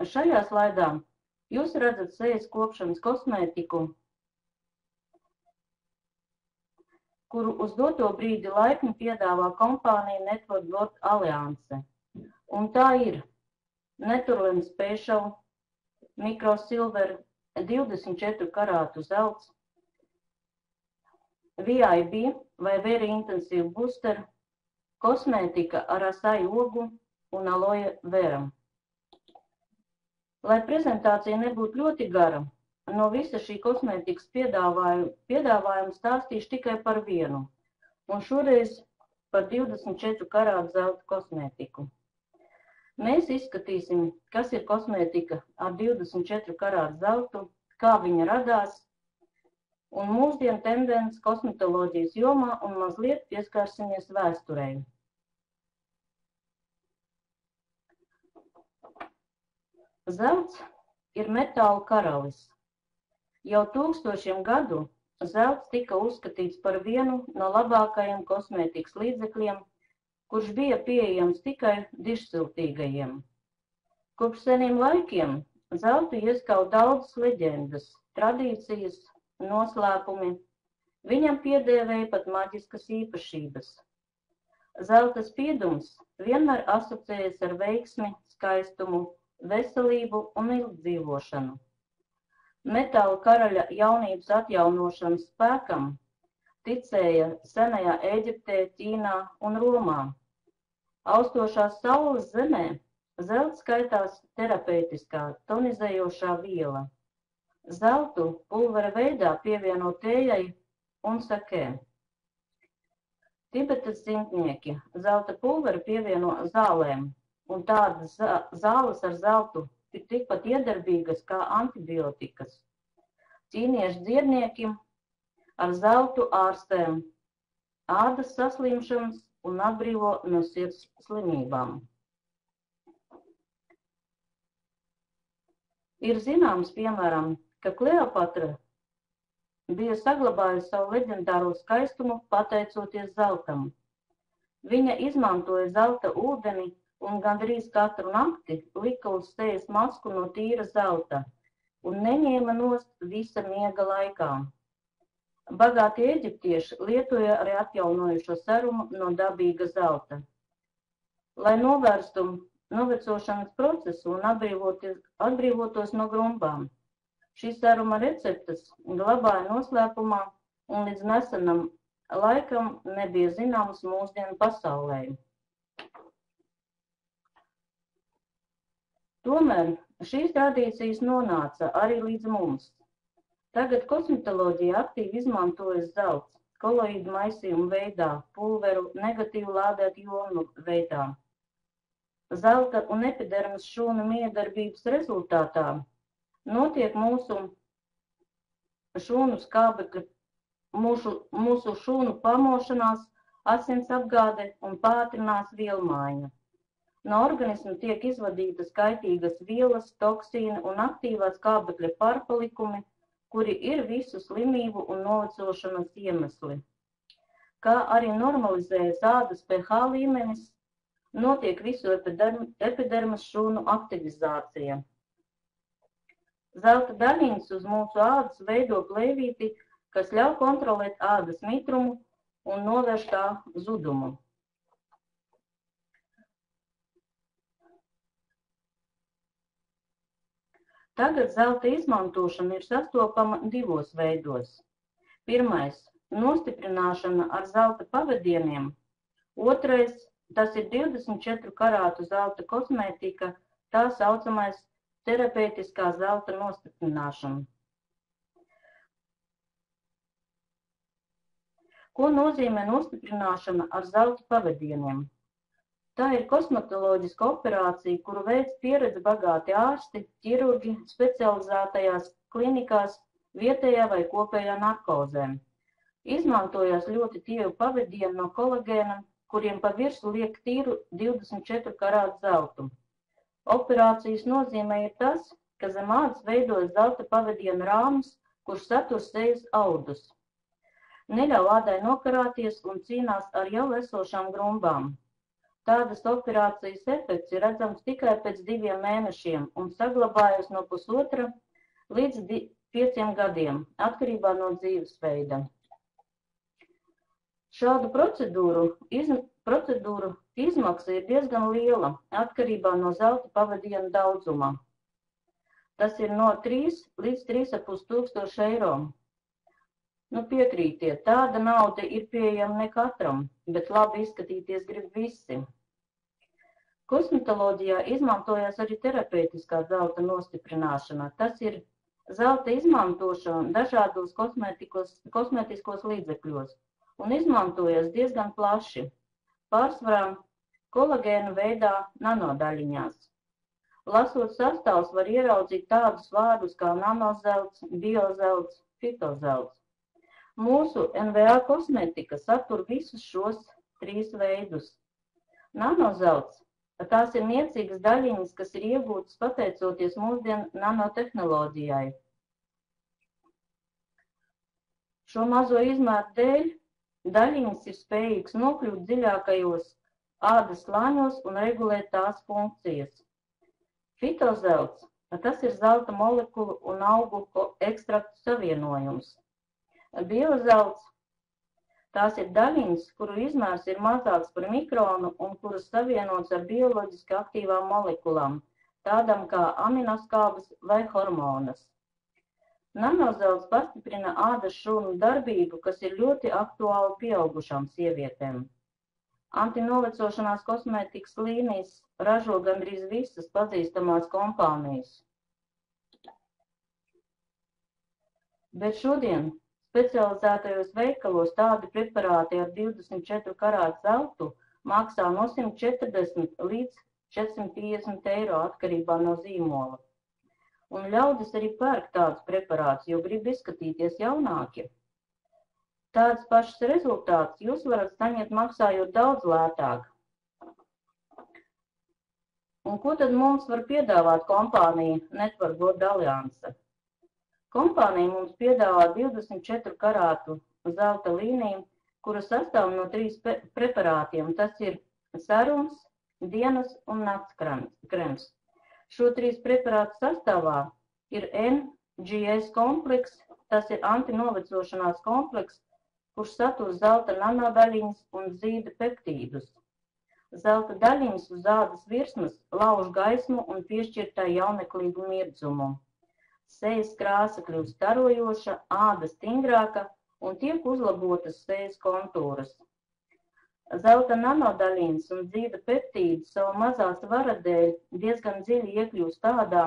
šajā slaidā jūs redzat sejas kopšanas kosmētiku, kuru uz doto brīdi laipni piedāvā kompānija Network God Alliance. Un tā ir Naturland Special, Micro Silver, 24 karātu zelts, VIB vai Very Intensive Booster, kosmētika ar asai ogu un aloe vera. Lai prezentācija nebūtu ļoti gara, no visa šī kosmētikas piedāvājuma stāstīšu tikai par vienu, un šoreiz par 24 karātu zelta kosmētiku. Mēs izskatīsim, kas ir kosmētika ar 24 karātu zeltu, kā viņa radās, un mūsdienu tendences kosmetoloģijas jomā un mazliet pieskārsimies vēsturei. Zelts ir metāla karalis. Jau tūkstošiem gadu zelts tika uzskatīts par vienu no labākajiem kosmētikas līdzekļiem, kurš bija pieejams tikai dižsiltīgajiem. Kopš seniem laikiem zeltu ieskauj daudzas leģendas, tradīcijas, noslēpumi. Viņam piedēvēja pat maģiskas īpašības. Zelta spiedums vienmēr asociējas ar veiksmi, skaistumu, veselību un ilgdzīvošanu. Metāla karaļa jaunības atjaunošanas spēkam ticēja senajā Ēģiptē, Ķīnā un Romā. Austošās saules zemē zelts skaitās terapeitiskā, tonizējošā viela. Zeltu pulvera veidā pievieno tējai un sakē. Tibetas zintnieki zelta pulveru pievieno zālēm, un tādas zāles ar zeltu ir tikpat iedarbīgas kā antibiotikas. Ķīniešu dziednieki ar zeltu ārstēm ādas saslimšanas un atbrīvo no sirds slimībām. Ir zināms, piemēram, ka Kleopatra bija saglabājusi savu leģendāro skaistumu pateicoties zeltam. Viņa izmantoja zelta ūdeni un gandrīz katru nakti lika uz sejas masku no tīra zelta un neņēma nost visa miega laikā. Bagātie eģiptieši lietoja arī atjaunojušo serumu no dabīga zelta. Lai novērstu novecošanas procesu un atbrīvotos no grumbām, šī seruma receptes glabāja noslēpumā un līdz nesenam laikam nebija zināmas mūsdienu pasaulē. Tomēr šīs tradīcijas nonāca arī līdz mums. Tagad kosmetoloģija aktīvi izmantojas zelts, koloīdu maisījumu veidā, pulveru, negatīvu lādētu jonu veidā. Zelta un epidermas šūnu miedarbības rezultātā notiek mūsu šūnu pamošanās, asins apgāde un pātrinās vielmaiņa. No organisma tiek izvadītas kaitīgas vielas, toksīni un aktīvās skābekļa pārpalikumi, kuri ir visu slimību un novecošanas iemesli. Kā arī normalizējas ādas pH līmenis, notiek visu epidermas šūnu aktivizācija. Zelta daļiņas uz mūsu ādas veido plēvīti, kas ļauj kontrolēt ādas mitrumu un novērš tā zudumu. Tagad zelta izmantošana ir sastopama divos veidos. Pirmais – nostiprināšana ar zelta pavadieniem. Otrais – tas ir 24 karātu zelta kosmētika, tā saucamais terapeitiskā zelta nostiprināšana. Ko nozīmē nostiprināšana ar zelta pavadieniem? Tā ir kosmetoloģiska operācija, kuru veids pieredze bagāti ārsti, ķirurgi specializētajās klinikās, vietējā vai kopējā narkozē. Izmantojās ļoti tievu pavadienu no kolagēna, kuriem pa virsu liek tīru 24 karātu zeltu. Operācijas nozīmē ir tas, ka zem ādas veidojas zelta pavadienu rāms, kurš satur sejas audus. Neļauj ādai nokarāties un cīnās ar jau esošām grumbām. Tādas operācijas efekts ir redzams tikai pēc 2 mēnešiem un saglabājas no 1,5 līdz 5 gadiem, atkarībā no dzīvesveida. Šādu procedūru izmaksa ir diezgan liela, atkarībā no zelta pavadienu daudzuma. Tas ir no 3 līdz 3,5 tūkstoši eiro. Piekrītiet, tāda nauda ir pieejama ne katram, bet labi izskatīties grib visi. Kosmetoloģijā izmantojas arī terapeitiskā zelta nostiprināšana. Tas ir zelta izmantošana dažādos kosmētiskos līdzekļos un izmantojas diezgan plaši, pārsvarā kolagēna veidā nanodaļiņās. Lasot sastāvus var ieraudzīt tādus vārdus kā nanozelts, biozelts, fitozelts. Mūsu NVA kosmētika satur visus šos 3 veidus. Nanozelts - tās ir niecīgas daļiņas, kas ir iegūtas pateicoties mūsdienu nanotehnoloģijai. Šo mazo izmēru dēļ daļiņas ir spējīgas nokļūt dziļākajos ādas slāņos un regulēt tās funkcijas. Fitozelts - tas ir zelta molekulu un augu ekstraktu savienojums. Biozelts - tās ir daļiņas, kuru izmērs ir mazāks par mikronu un kuras savienots ar bioloģiski aktīvām molekulām, tādām kā aminoskābes vai hormonas. Nanozelts pastiprina ādas šūnu darbību, kas ir ļoti aktuāli pieaugušām sievietēm. Antinovecošanās kosmētikas līnijas ražo gandrīz visas pazīstamās kompānijas. Bet šodien specializētajos veikalos tādi preparāti ar 24 karātu zeltu maksā no 140 līdz 450 eiro atkarībā no zīmola. Un ļaudis arī pērk tādus preparātus, jo grib izskatīties jaunāki. Tāds pašs rezultāts jūs varat saņemt maksājot daudz lētāk. Un ko tad mums var piedāvāt kompānija Network Gold Alliance? Kompānija mums piedāvā 24 karātu zelta līniju, kura sastāv no 3 preparātiem. Tas ir serums, dienas un nakts krems. Šo 3 preparātu sastāvā ir NGS komplekss, tas ir antinovecošanās komplekss, kurš satur zelta nanodaļiņas un zīda peptīdus. Zelta daļiņas uz ādas virsmas lauž gaismu un piešķir tai jauneklīgu mirdzumu. Sejas krāsa kļūst starojoša, āda stingrāka un tiek uzlabotas sejas kontūras. Zelta nanodaļiņas un zīda peptīdi savu mazā svara dēļ diezgan dziļi iekļūst ādā,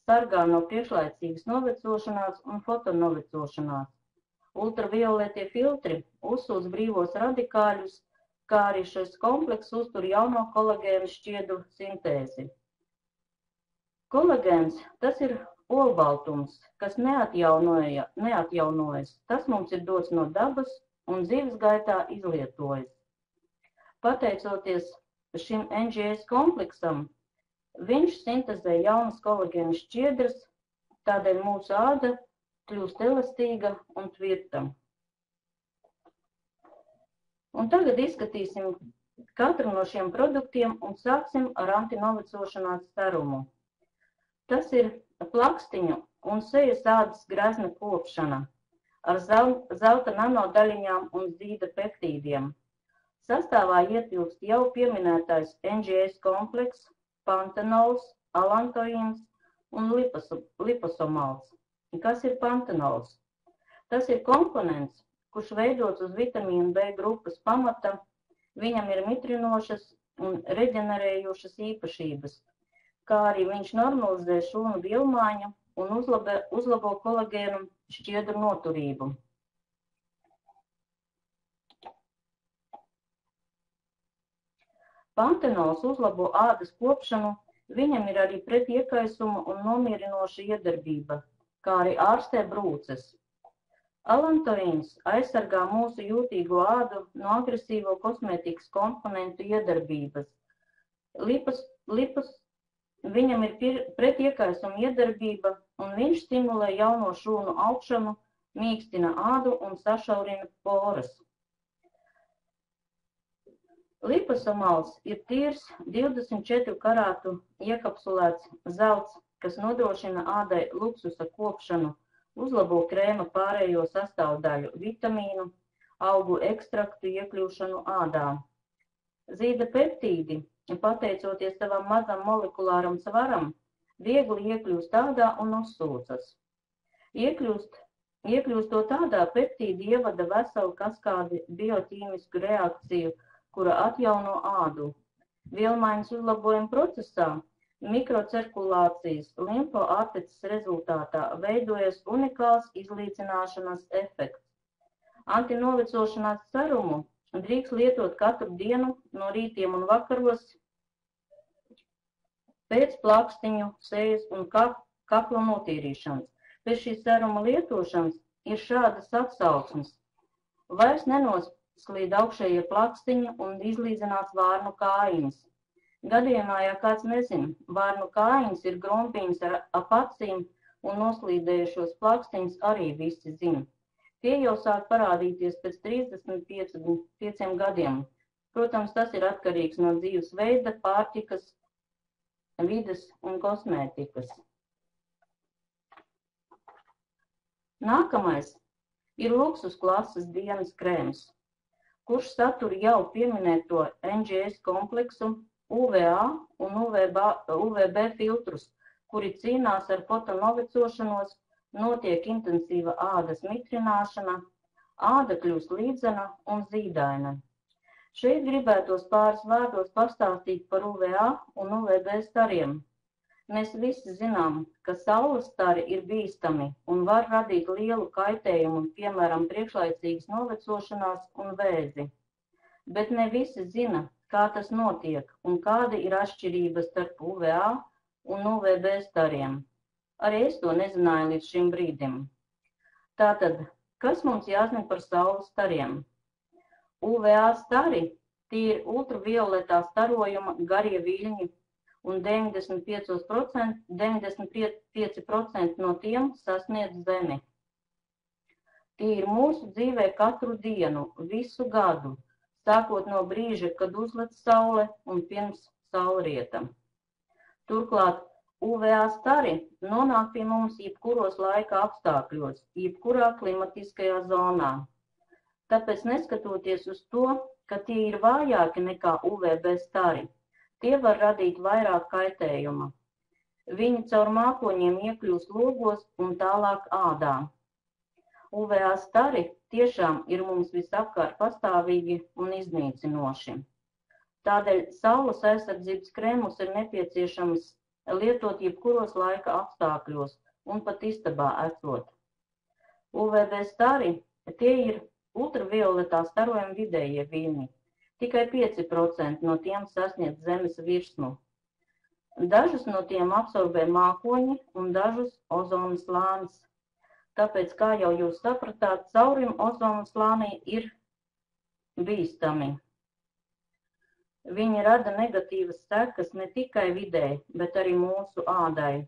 sargā no priekšlaicīgas novecošanās un fotonovecošanās. Ultravioletie filtri uzsūc brīvos radikāļus, kā arī šis komplekss uztur jauno kolagēnu šķiedru sintēzi. Kolagēns - tas ir olbaltums, kas neatjaunojas. Tas mums ir dots no dabas un dzīves gaitā izlietojas. Pateicoties šim NGS kompleksam, viņš sintezē jaunas kolagēna šķiedras, tādēļ mūsu āda kļūst elastīga un tvirta. Un tagad izskatīsim katru no šiem produktiem un sāksim ar antinovecošanās serumu. Tas ir plakstiņu un sejas ādas grezna kopšana ar zelta nanodaļiņām un zīda peptīdiem. Sastāvā ietilpst jau pieminētais NGS komplekss, pantenols, alantoīns un liposomāls. Kas ir pantenols? Tas ir komponents, kurš veidots uz vitamīnu B grupas pamata, viņam ir mitrinošas un reģenerējošas īpašības, kā arī viņš normalizē šūnu vielmaiņu un uzlabo kolagēnu šķiedru noturību. Pantenols uzlabo ādas kopšanu, viņam ir arī pretiekaisuma un nomierinoša iedarbība, kā arī ārstē brūces. Alantoīns aizsargā mūsu jūtīgo ādu no agresīvo kosmētikas komponentu iedarbības. Viņam ir pretiekaisuma iedarbība, un viņš stimulē jauno šūnu augšanu, mīkstina ādu un sašaurina poras. Liposomāls ir tīrs 24 karātu iekapsulēts zelts, kas nodrošina ādai luksusa kopšanu, uzlabo krēma pārējo sastāvdaļu vitamīnu, augu ekstraktu iekļūšanu ādā. Zīda peptīdi, pateicoties savam mazam molekulāram svaram, viegli iekļūst ādā un uzsūcas. Iekļūstot ādā, peptīdi ievada veselu kaskādi bioķīmisku reakciju, kura atjauno ādu. Vielmaiņas uzlabojuma procesā mikrocirkulācijas limfoāteces rezultātā veidojas unikāls izlīdzināšanas efekts. Antinovecošanās serumu drīkst lietot katru dienu no rītiem un vakaros pēc plakstiņu, sejas un kakla notīrīšanas. Pēc šī seruma lietošanas ir šādas atsauksmes. Vairs nenosklīd augšējie plakstiņi un izlīdzinās vārnu kājiņas. Gadījumā, ja kāds nezina, vārnu kājiņas ir grompiņas ar ap acīm un noslīdējušos plakstiņus arī visi zina. Tie jau sāk parādīties pēc 35 gadiem. Protams, tas ir atkarīgs no dzīves veida, pārtikas, vides un kosmētikas. Nākamais ir luksus klases dienas krēms, kurš satur jau pieminēto NGS kompleksu, UVA un UVB filtrus, kuri cīnās ar fotonovecošanos, notiek intensīva ādas mitrināšana, āda kļūst līdzena un zīdaina. Šeit gribētos pāris vārdos pastāstīt par UVA un UVB stariem. Mēs visi zinām, ka saules stari ir bīstami un var radīt lielu kaitējumu, piemēram, priekšlaicīgas novecošanās un vēzi. Bet ne visi zina, kā tas notiek un kāda ir atšķirība starp UVA un UVB stariem. Arī es to nezināju līdz šim brīdim. Tātad, kas mums jāzina par saules stariem? UVA stari tie ir ultravioletā starojuma garie viļņi, un 95% no tiem sasniedz Zemi. Tie ir mūsu dzīvē katru dienu, visu gadu, sākot no brīža, kad uzlec saule un pirms saulrieta. Turklāt UVA stari nonāk pie mums jebkuros laika apstākļos, jebkurā klimatiskajā zonā. Tāpēc, neskatoties uz to, ka tie ir vājāki nekā UVB stari, tie var radīt vairāk kaitējuma. Viņi caur mākoņiem iekļūst logos un tālāk ādā. UVA stari tiešām ir mums visapkārt pastāvīgi un iznīcinoši. Tādēļ saules aizsardzības krēmus ir nepieciešams lietot jebkuros laika apstākļos un pat istabā esot. UVB stari tie ir ultravioletā starojuma vidējie viļņi. Tikai 5% no tiem sasniedz Zemes virsmu. Dažus no tiem absorbē mākoņi un dažus ozona slānis. Tāpēc, kā jau jūs sapratāt, caurumi ozona slānī ir bīstami. Viņi rada negatīvas sekas ne tikai videi, bet arī mūsu ādai.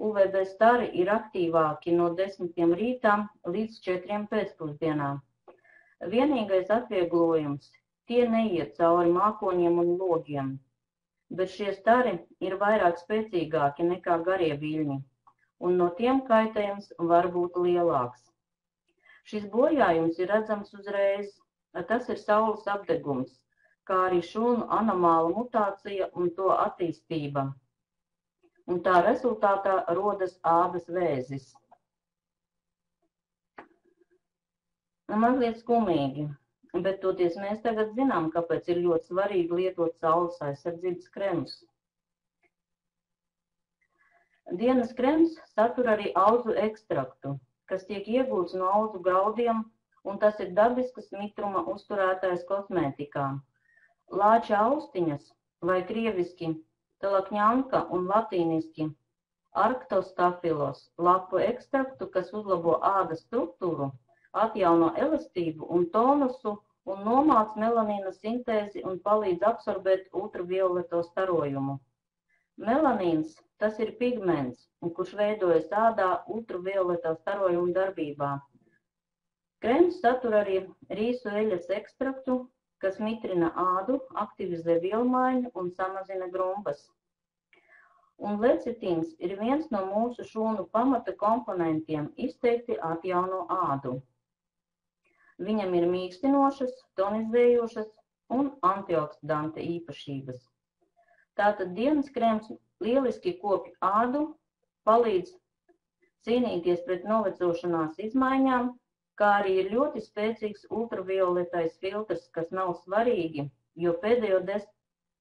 UVB stari ir aktīvāki no 10 rītā līdz 4 pēcpusdienā. Vienīgais atvieglojums – tie neiet cauri mākoņiem un logiem, bet šie stari ir vairāk spēcīgāki nekā garie viļņi, un no tiem kaitējums var būt lielāks. Šis bojājums ir redzams uzreiz, tas ir saules apdegums, kā arī šūnu anomāla mutācija un to attīstība, un tā rezultātā rodas ādas vēzis. Mazliet skumīgi. Bet toties mēs tagad zinām, kāpēc ir ļoti svarīgi lietot saules aizsardzības kremus. Dienas krems satur arī auzu ekstraktu, kas tiek iegūts no auzu graudiem, un tas ir dabiskas mitruma uzturētājs kosmētikā. Lāča austiņas, vai krieviski telakņanka un latīniski arctostafilos lapu ekstraktu, kas uzlabo ādas struktūru, atjauno elastību un tonusu un nomāc melanīna sintēzi un palīdz absorbēt ultravioleto starojumu. Melanīns – tas ir pigments, kurš veidojas ādā ultravioletā starojuma darbībā. Krems satur arī rīsu eļas ekstraktu, kas mitrina ādu, aktivizē vielmaiņu un samazina grumbas. Un lecitīns ir viens no mūsu šūnu pamata komponentiem, izteikti atjauno ādu. Viņam ir mīkstinošas, tonizējošas un antioksidanta īpašības. Tātad dienas krēms lieliski kopj ādu, palīdz cīnīties pret novecošanās izmaiņām, kā arī ir ļoti spēcīgs ultravioletais filtrs, kas nav svarīgi,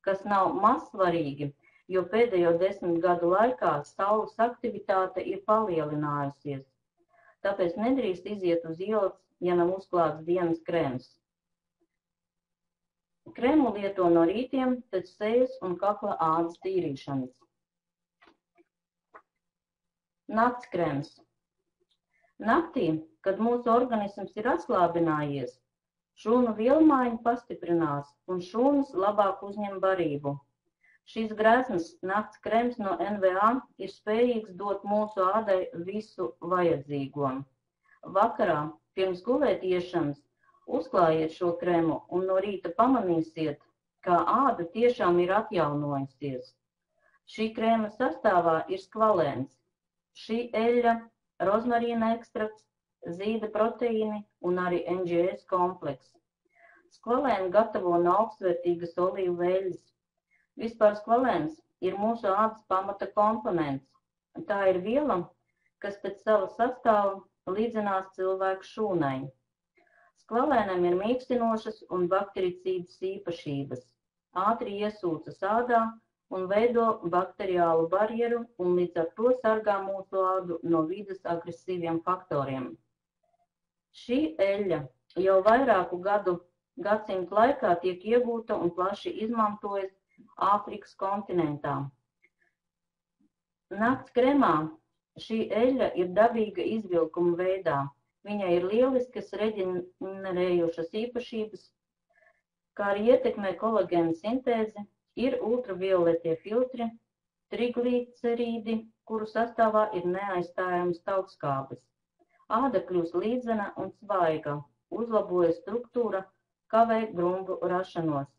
kas nav maz svarīgi, jo pēdējo 10 gadu laikā saules aktivitāte ir palielinājusies. Tāpēc nedrīkst iziet uz ielas, ja nav uzklāts dienas krēms. Krēmu lieto no rītiem pēc sejas un kakla ādas tīrīšanas. Nakts krēms. Naktī, kad mūsu organisms ir atslābinājies, šūnu vielmaiņa pastiprinās un šūnas labāk uzņem barību. Šīs greznas nakts krēms no NVA ir spējīgs dot mūsu ādai visu vajadzīgo. Vakarā, pirms gulēt iešanas, uzklājiet šo krēmu un no rīta pamanīsiet, kā āda tiešām ir atjaunojusies. Šī krēma sastāvā ir skvalēns, šī eļļa, rozmarīna ekstrakts, zīda proteīni un arī NGS komplekss. Skvalēnu gatavo no augstvērtīgas olīvu eļļas. Vispār skvalēns ir mūsu ādas pamata komponents. Tā ir viela, kas pēc sava sastāva līdzinās cilvēku šūnai. Skvalēnam ir mīkstinošas un baktericīdas īpašības. Ātri iesūcas ādā un veido bakteriālu barjeru un līdz ar to sargā mūsu ādu no vides agresīviem faktoriem. Šī eļļa jau vairāku gadsimtu laikā tiek iegūta un plaši izmantojas Āfrikas kontinentā. Nakts kremā šī eļļa ir dabīga izvilkuma veidā. Viņai ir lieliskas reģenerējošas īpašības, kā arī ietekmē kolagēna sintēzi, ir ultravioletie filtri, triglicerīdi, kuru sastāvā ir neaizstājams tautskābes. Āda kļūst līdzena un svaiga, uzlabojas struktūra, kavē grumbu rašanos.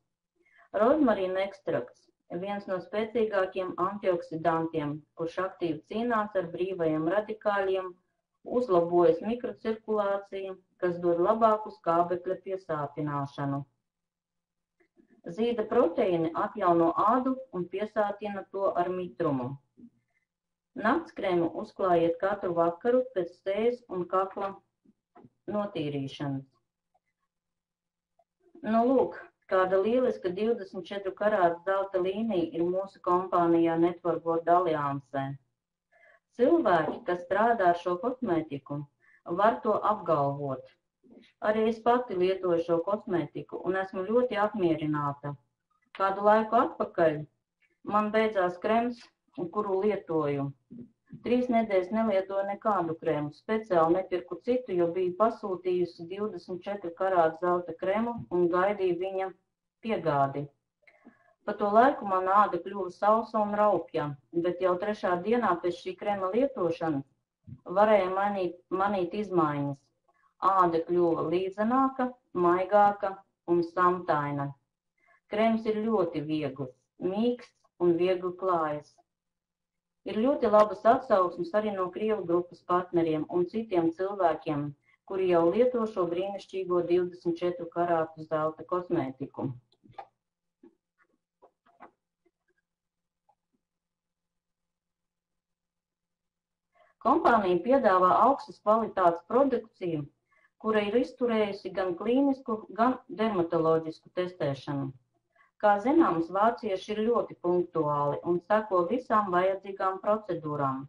Rozmarīna ekstrakts ir viens no spēcīgākiem antioksidantiem, kurš aktīvi cīnās ar brīvajiem radikāļiem, uzlabojas mikrocirkulāciju, kas dod labāku skābekļa piesātināšanu. Zīda proteīni atjauno ādu un piesātina to ar mitrumu. Naktskrēmu uzklājiet katru vakaru pēc sejas un kakla notīrīšanas. Nu, lūk, kāda lieliska 24 karāta zelta līnija ir mūsu kompānijā Network World Alliansē. Cilvēki, kas strādā ar šo kosmētiku, var to apgalvot. Arī es pati lietoju šo kosmētiku un esmu ļoti apmierināta. Kādu laiku atpakaļ man beidzās krems, kuru lietoju. 3 nedēļas nelietoju nekādu krēmu, speciāli nepirku citu, jo biju pasūtījusi 24 karāta zelta krēmu un gaidīju viņa piegādi. Pa to laiku mana āda kļuva sausa un raupja, bet jau 3. dienā pēc šī krēma lietošanas varēja manīt izmaiņas. Āda kļuva līdzenāka, maigāka un samtaina. Krēms ir ļoti viegls, mīksts un viegli klājas. Ir ļoti labas atsauksmes arī no Krievu grupas partneriem un citiem cilvēkiem, kuri jau lieto šo brīnišķīgo 24 karātu zelta kosmētiku. Kompānija piedāvā augstas kvalitātes produkciju, kura ir izturējusi gan klīnisku, gan dermatoloģisku testēšanu. Kā zināms, vācieši ir ļoti punktuāli un seko visām vajadzīgām procedūrām.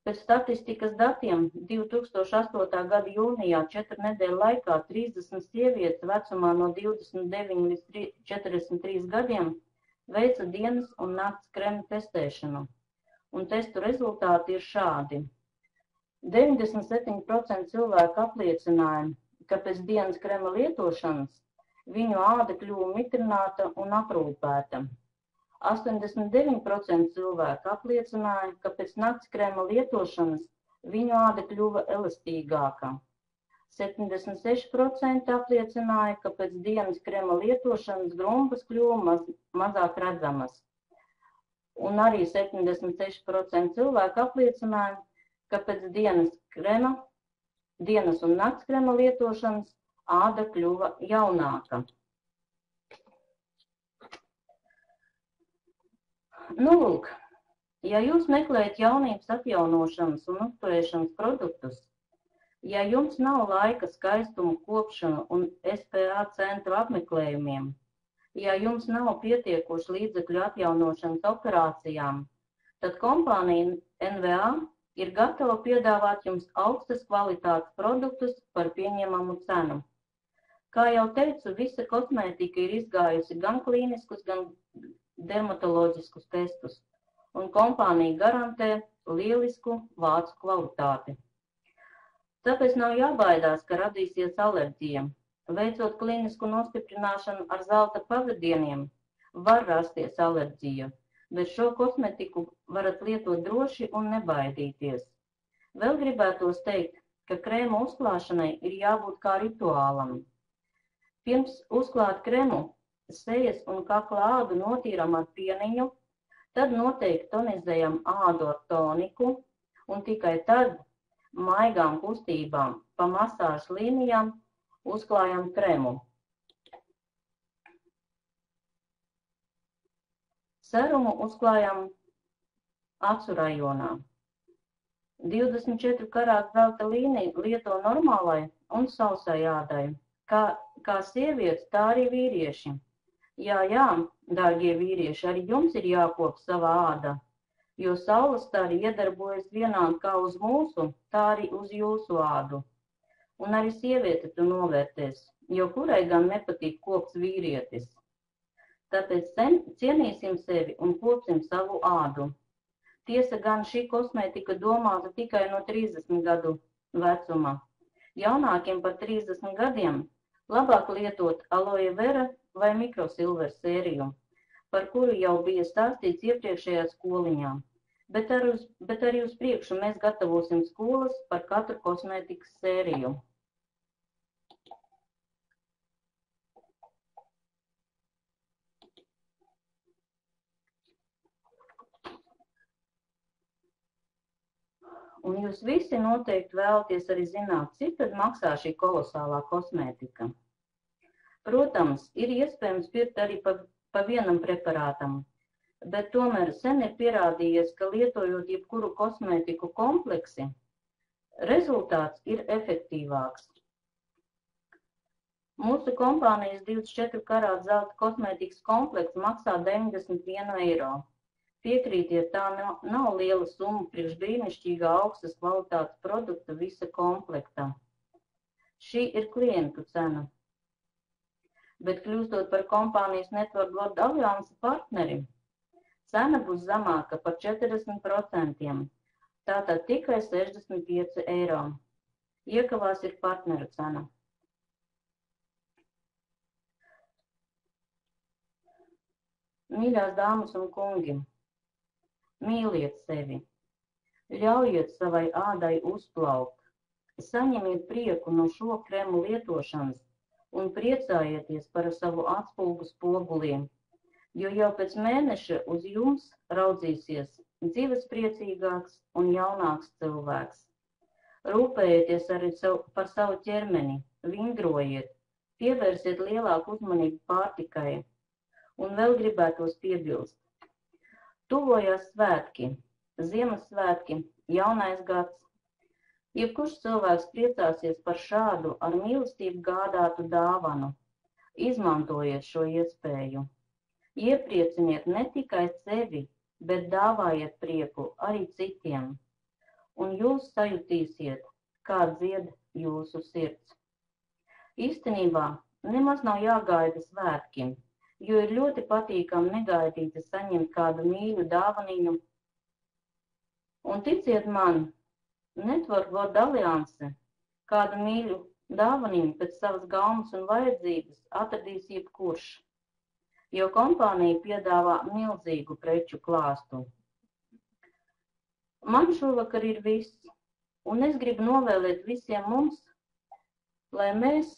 Pēc statistikas datiem 2008. gada jūnijā 4 nedēļu laikā 30 sievietes vecumā no 29 līdz 43 gadiem veica dienas un nakts krēmu testēšanu. Un testu rezultāti ir šādi. 97% cilvēku apliecināja, ka pēc dienas krēma lietošanas viņu āda kļuva mitrināta un aprūpēta. 89% cilvēku apliecināja, ka pēc nakts krēma lietošanas viņu āda kļuva elastīgāka. 76% apliecināja, ka pēc dienas krema lietošanas grumbas kļuva mazāk redzamas. Un arī 76% cilvēku apliecināja, ka pēc dienas un nakts krema lietošanas āda kļuva jaunāka. Nu, lūk, ja jūs meklējat jaunības atjaunošanas un uzturēšanas produktus, ja jums nav laika skaistumu kopšanu un SPA centru apmeklējumiem, ja jums nav pietiekoši līdzekļu atjaunošanas operācijām, tad kompānija NVA ir gatava piedāvāt jums augstas kvalitātes produktus par pieņemamu cenu. Kā jau teicu, visa kosmētika ir izgājusi gan klīniskus, gan dermatoloģiskus testus, un kompānija garantē lielisku vācu kvalitāti. Tāpēc nav jābaidās, ka radīsies alerģija. Veicot klīnisku nostiprināšanu ar zelta pavadieniem, var rasties alerģija, bet šo kosmetiku varat lietot droši un nebaidīties. Vēl gribētos teikt, ka krēmu uzklāšanai ir jābūt kā rituālam. Pirms uzklāt krēmu, sejas un kakla ādu notīram ar pieniņu, tad noteikti tonizējam ādu ar toniku un tikai tad maigām kustībām pa masāžu līnijām uzklājam krēmu. Serumu uzklājam acu rajonā. 24 karātu zelta līniju lieto normālai un sausai ādai. Kā sievietes, tā arī vīrieši. Jā, dārgie vīrieši, arī jums ir jākop savā āda, jo saules stari iedarbojas vienādi kā uz mūsu, tā arī uz jūsu ādu. Un arī sieviete tu novērtēs, jo kurai gan nepatīk kops vīrietis. Tāpēc cienīsim sevi un kopsim savu ādu. Tiesa gan šī kosmētika domāta tikai no 30 gadu vecuma. Jaunākiem par 30 gadiem labāk lietot aloe vera vai mikrosilver sēriju, par kuru jau bija stāstīts iepriekšējā skoliņā. Bet arī uz priekšu mēs gatavosim skolas par katru kosmētikas sēriju. Un jūs visi noteikti vēlaties arī zināt, cik tad maksā šī kolosālā kosmētika. Protams, ir iespējams pirkt arī pa vienam preparātam, bet tomēr sen ir pierādījies, ka lietojot jebkuru kosmētiku kompleksi, rezultāts ir efektīvāks. Mūsu kompānijas 24 karātu zelta kosmētikas komplekts maksā 91 eiro. Piekrītiet, tā nav liela summa priekš brīnišķīgā augstas kvalitātes produkta visa komplekta. Šī ir klientu cena. Bet kļūstot par kompānijas Network World Alliance partneri, cena būs zemāka par 40%, tātad tikai 65 eiro. Iekavās ir partneru cena. Mīļās dāmas un kungi, mīliet sevi, ļaujiet savai ādai uzplaukt, saņemiet prieku no šo krēmu lietošanas un priecājieties par savu atspulgu spoguliem, jo jau pēc mēneša uz jums raudzīsies dzīvespriecīgāks un jaunāks cilvēks. Rūpējieties arī par savu ķermeni, vingrojiet, pievērsiet lielāku uzmanību pārtikai. Un vēl gribētos piebilst. Tuvojās svētki, Ziemassvētki, jaunais gads. Jebkurš cilvēks priecāsies par šādu ar mīlestību gādātu dāvanu. Izmantojiet šo iespēju. Ieprieciniet ne tikai sevi, bet dāvājiet prieku arī citiem. Un jūs sajutīsiet, kā dzied jūsu sirds. Īstenībā nemaz nav jāgaida svētki, jo ir ļoti patīkami negaidīti saņemt kādu mīļu dāvaniņu. Un ticiet man, Network World Alliance kādu mīļu dāvaniņu pēc savas gaumas un vajadzības atradīs jebkurš, jo kompānija piedāvā milzīgu preču klāstu. Man šovakar ir viss, un es gribu novēlēt visiem mums lai mēs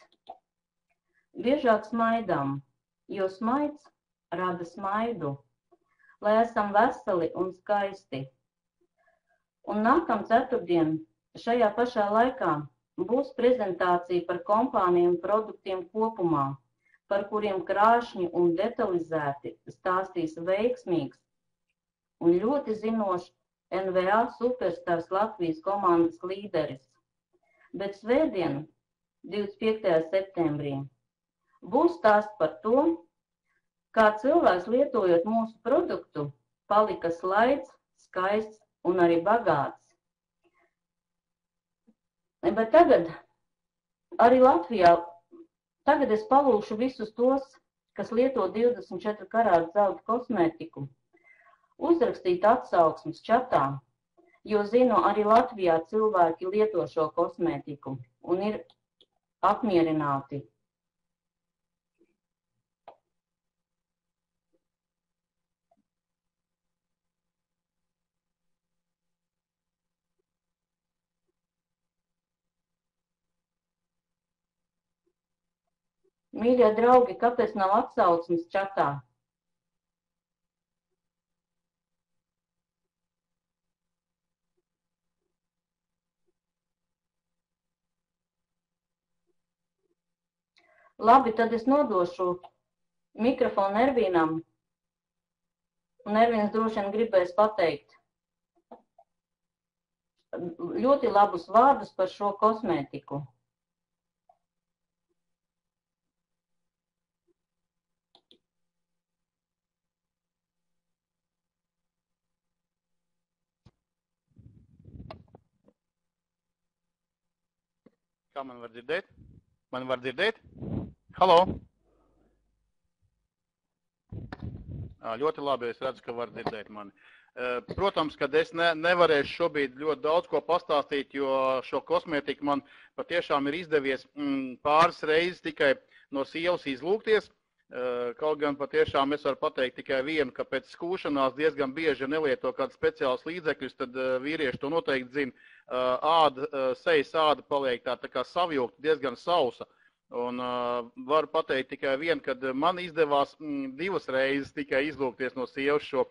biežāk smaidām, jo smaids rada smaidu, lai esam veseli un skaisti. Un nākam ceturtdien šajā pašā laikā būs prezentācija par kompāniju un produktiem kopumā, par kuriem krāšņi un detalizēti stāstīs veiksmīgs un ļoti zinošs NVA Superstars Latvijas komandas līderis. Bet svētdien, 25. septembrī, būs stāsts par to, kā cilvēks lietojot mūsu produktu, palika slaids, skaists un arī bagāts. Bet tagad arī Latvijā, tagad es palūkšu visus tos, kas lieto 24 karātu zelta kosmētiku, uzrakstīt atsauksmes čatā, jo zinu, arī Latvijā cilvēki lieto šo kosmētiku un ir apmierināti. Mīļie draugi, kāpēc nav atsauksmes čatā? Labi, tad es nodošu mikrofonu Ervīnam, un Ervīns droši vien gribēs pateikt ļoti labus vārdus par šo kosmētiku. Kā man var dzirdēt? Man var dzirdēt? Halo! Ļoti labi, es redzu, ka var dzirdēt mani. Protams, kad es nevarēšu šobrīd ļoti daudz ko pastāstīt, jo šo kosmētiku man patiešām ir izdevies pāris reizes tikai no sievas izlūgties. Kaut gan patiešām es varu pateikt tikai vienu, ka pēc skūšanās diezgan bieži nelieto kādu speciālus līdzekļus, tad vīrieši to noteikti zina. Sejas āda paliek tā kā savjūgta, diezgan sausa. Un varu pateikt tikai vienu, kad man izdevās 2 reizes tikai izlūgties no sievas šo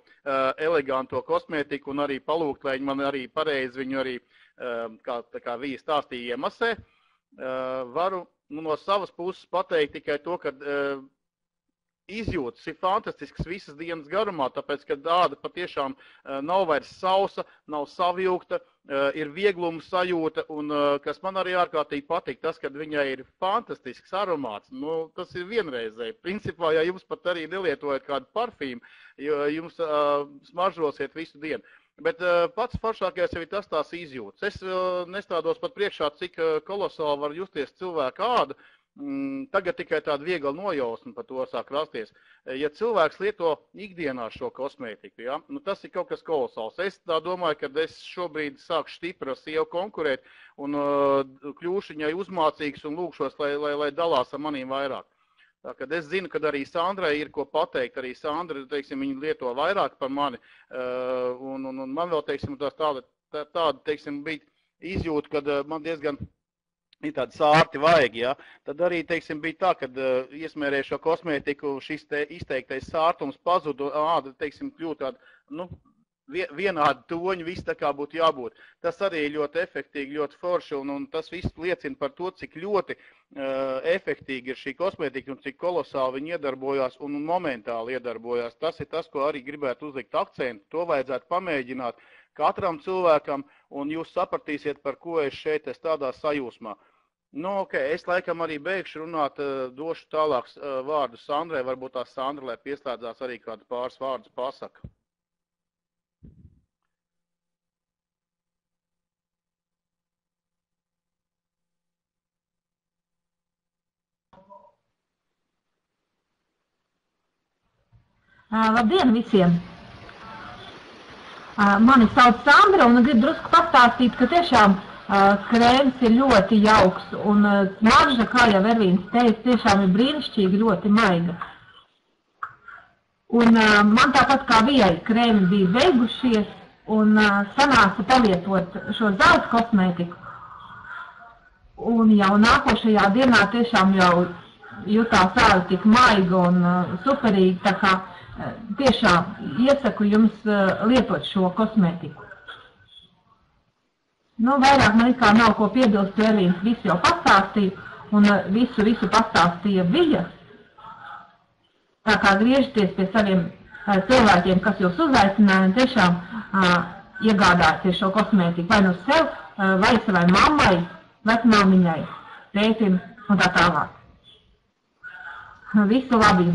eleganto kosmētiku un arī palūgt, lai viņi man arī pareizi viņu arī, kā viņa stāstīja, iemasē. Varu no savas puses pateikt tikai to, ka izjūtas ir fantastisks visas dienas garumā, tāpēc, ka āda patiešām nav vairs sausa, nav savjūgta, ir viegluma sajūta, un kas man arī ārkārtīgi patīk, tas, ka viņai ir fantastisks aromāts. Nu, tas ir vienreizēji. Principā, ja jums pat arī nelietojat kādu parfīmu, jums smaržosiet visu dienu. Bet pats foršākais jau ir tas tās izjūtas. Es nestādos pat priekšā, cik kolosāli var justies cilvēka āda. Tagad tikai tāda viegla nojausma par to sāk rasties. Ja cilvēks lieto ikdienā šo kosmētiku, ja, nu tas ir kaut kas kolosāls. Es tā domāju, ka es šobrīd sāku stipri ar sievu konkurēt un kļūšu viņai uzmācīgs un lūkšos, lai dalās ar manīm vairāk. Tā, kad es zinu, ka arī Sandrai ir ko pateikt, arī Sandra, teiksim, viņa lieto vairāk par mani, un man vēl, teiksim, tāda, teiksim, bija izjūta, kad man diezgan ir tādi sārti vaigi, ja? Tad arī, teiksim, bija tā, kad iesmērēju šo kosmētiku, šis te izteiktais sārtums pazudu, āda, teiksim, kļūt tāda, nu, vienādi toņi, viss tā kā būtu jābūt. Tas arī ir ļoti efektīgi, ļoti forši, un tas viss liecina par to, cik ļoti efektīgi ir šī kosmētika un cik kolosāli viņi iedarbojās un momentāli iedarbojās. Tas ir tas, ko arī gribētu uzlikt akcentu. To vajadzētu pamēģināt katram cilvēkam, un jūs sapratīsiet, par ko es šeit esmu tādā sajūsmā. Nu, ok, es laikam arī beigšu runāt, došu tālāk vārdu Sandrai, varbūt tā Sandra, lai pieslēdzās arī kādu pāris vārdus pasaka. Labdien visiem! Mani sauc Sandra un gribu drusku pastāstīt, ka tiešām krēms ir ļoti jauks un smarža, kā jau Ervīns teica, tiešām ir brīnišķīgi, ļoti maiga. Un man tāpat kā Vijai krēmi bija beigušies, un sanāca palietot šo zelta kosmētiku. Un jau nākošajā dienā tiešām jau jutās āda tik maiga un superīga, tā kā tiešām iesaku jums lietot šo kosmētiku. Nu, vairāk man kā nav ko piebilst, Ervīns visu jau pastāstīja, un visu pastāstīja viņa. Tā kā griežaties pie saviem cilvēkiem, kas jūs uzaicināja, un tiešām iegādāties šo kosmētiku vai nu sev, vai savai mammai, vecmāmiņai, tētim un tā tālāk. Visu labi!